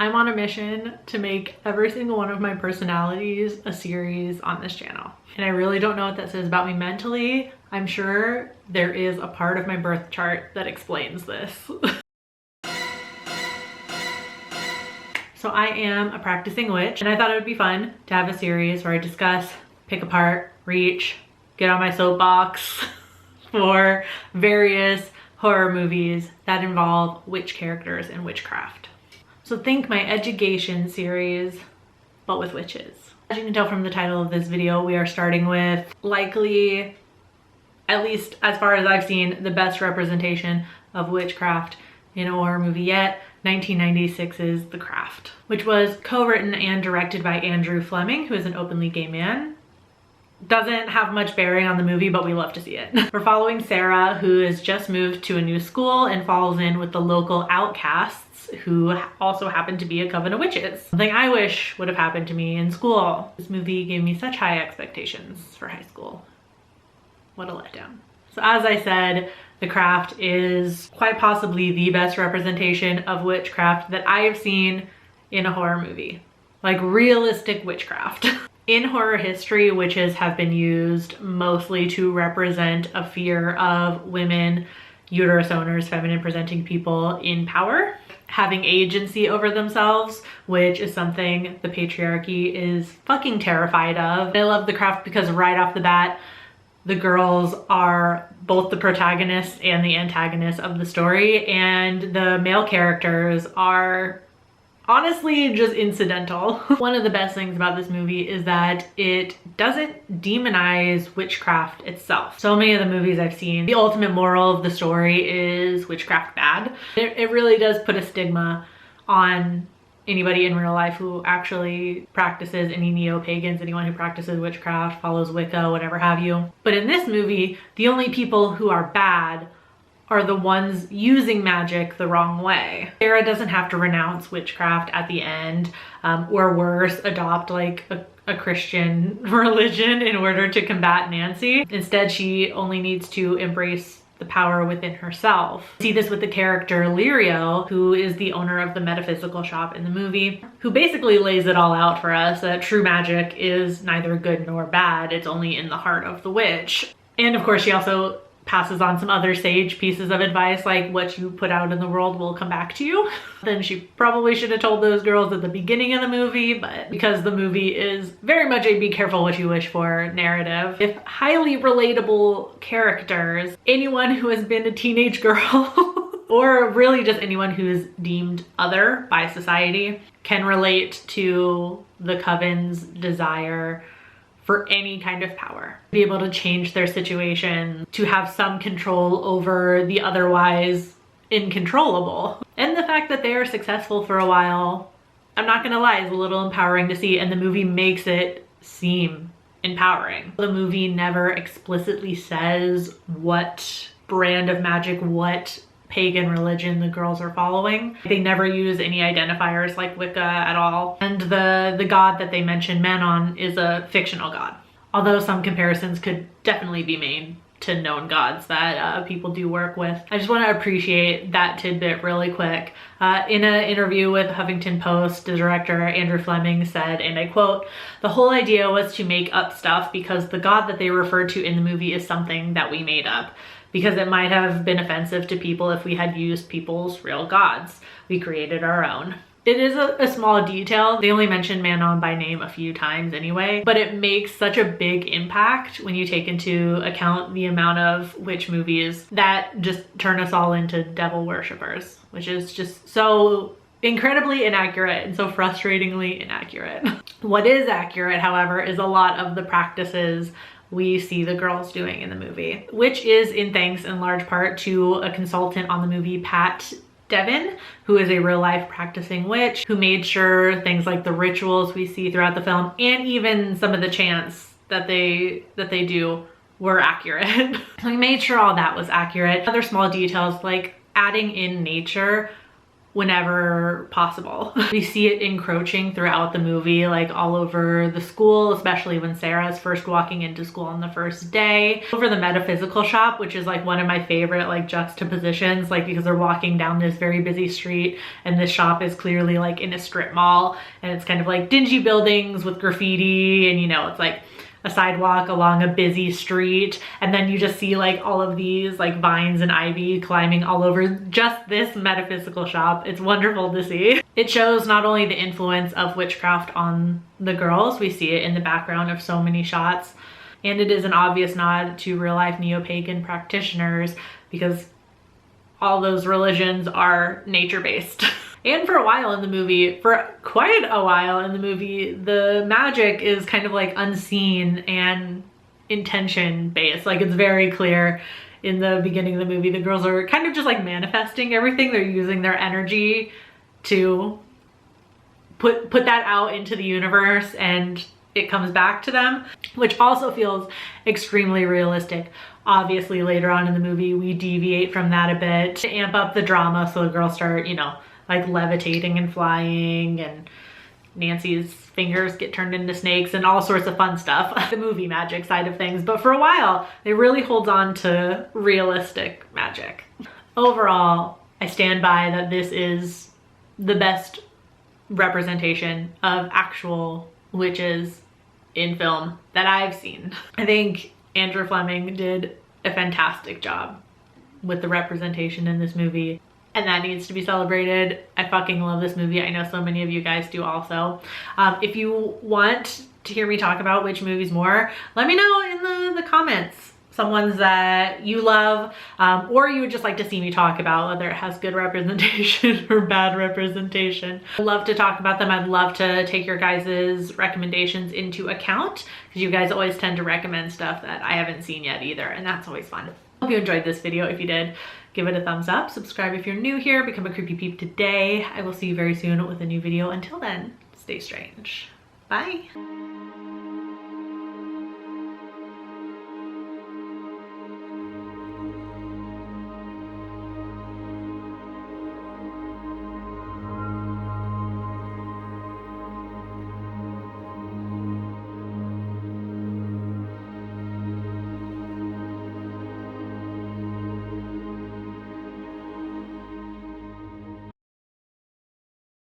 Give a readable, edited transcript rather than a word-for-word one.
I'm on a mission to make every single one of my personalities a series on this channel. And I really don't know what that says about me mentally. I'm sure there is a part of my birth chart that explains this. So I am a practicing witch, and I thought it would be fun to have a series where I discuss, pick apart, reach, get on my soapbox for various horror movies that involve witch characters and witchcraft. So think my education series, but with witches. As you can tell from the title of this video, we are starting with likely, at least as far as I've seen, the best representation of witchcraft in a horror movie yet, 1996's The Craft, which was co-written and directed by Andrew Fleming, who is an openly gay man. Doesn't have much bearing on the movie, but we love to see it. We're following Sarah, who has just moved to a new school and falls in with the local outcasts who also happen to be a coven of witches. Something I wish would have happened to me in school. This movie gave me such high expectations for high school. What a letdown. So as I said, The Craft is quite possibly the best representation of witchcraft that I have seen in a horror movie. Like realistic witchcraft. In horror history, witches have been used mostly to represent a fear of women, uterus owners, feminine presenting people in power, having agency over themselves, which is something the patriarchy is fucking terrified of. I love The Craft because right off the bat, the girls are both the protagonists and the antagonists of the story, and the male characters are honestly just incidental. One of the best things about this movie is that it doesn't demonize witchcraft itself. So many of the movies I've seen, the ultimate moral of the story is witchcraft bad. It really does put a stigma on anybody in real life who actually practices, any neo-pagans, anyone who practices witchcraft, follows Wicca, whatever have you. But in this movie, the only people who are bad are the ones using magic the wrong way. Sarah doesn't have to renounce witchcraft at the end, or worse, adopt like a Christian religion in order to combat Nancy. Instead, she only needs to embrace the power within herself. See this with the character Lirio, who is the owner of the metaphysical shop in the movie, who basically lays it all out for us that true magic is neither good nor bad, it's only in the heart of the witch. And of course, she also passes on some other sage pieces of advice, like what you put out in the world will come back to you. Then she probably should have told those girls at the beginning of the movie, but because the movie is very much a be careful what you wish for narrative, if highly relatable characters, anyone who has been a teenage girl or really just anyone who is deemed other by society can relate to the coven's desire for any kind of power, be able to change their situation, to have some control over the otherwise uncontrollable. And the fact that they are successful for a while, I'm not gonna lie, is a little empowering to see, and the movie makes it seem empowering. The movie never explicitly says what brand of magic, what pagan religion the girls are following. They never use any identifiers like Wicca at all. And the god that they mention, Manon, is a fictional god. Although some comparisons could definitely be made to known gods that people do work with. I just want to appreciate that tidbit really quick. In an interview with Huffington Post, the director Andrew Fleming said, and I quote, "The whole idea was to make up stuff because the god that they referred to in the movie is something that we made up. Because it might have been offensive to people if we had used people's real gods. We created our own." It is a small detail. They only mention Manon by name a few times anyway, but it makes such a big impact when you take into account the amount of witch movies that just turn us all into devil worshippers, which is just so incredibly inaccurate and so frustratingly inaccurate. What is accurate, however, is a lot of the practices we see the girls doing in the movie, which is in thanks in large part to a consultant on the movie, Pat Devin, who is a real life practicing witch, who made sure things like the rituals we see throughout the film and even some of the chants that they do were accurate. We made sure all that was accurate. Other small details like adding in nature whenever possible. We see it encroaching throughout the movie, like all over the school, especially when Sarah's first walking into school on the first day. Over the metaphysical shop, which is like one of my favorite like juxtapositions, like because they're walking down this very busy street and this shop is clearly like in a strip mall, and it's kind of like dingy buildings with graffiti, and you know, it's like a sidewalk along a busy street, and then you just see like all of these like vines and ivy climbing all over just this metaphysical shop. It's wonderful to see. It shows not only the influence of witchcraft on the girls, we see it in the background of so many shots, and it is an obvious nod to real-life neo-pagan practitioners because all those religions are nature-based. And for a while in the movie, for quite a while in the movie, the magic is kind of like unseen and intention based. Like it's very clear in the beginning of the movie, the girls are kind of just like manifesting everything. They're using their energy to put that out into the universe, and it comes back to them, which also feels extremely realistic. Obviously later on in the movie, we deviate from that a bit to amp up the drama, so the girls start, you know, like levitating and flying, and Nancy's fingers get turned into snakes and all sorts of fun stuff. The movie magic side of things. But for a while, it really holds on to realistic magic. Overall, I stand by that this is the best representation of actual witches in film that I've seen. I think Andrew Fleming did a fantastic job with the representation in this movie, and that needs to be celebrated. I fucking love this movie. I know so many of you guys do also. If you want to hear me talk about witch movies more, let me know in the comments some ones that you love, or you would just like to see me talk about, whether it has good representation or bad representation. I'd love to talk about them. I'd love to take your guys' recommendations into account, because you guys always tend to recommend stuff that I haven't seen yet either, and that's always fun. Hope you enjoyed this video. If you did, give it a thumbs up, subscribe if you're new here, become a creepy peep today. I will see you very soon with a new video. Until then, stay strange. Bye.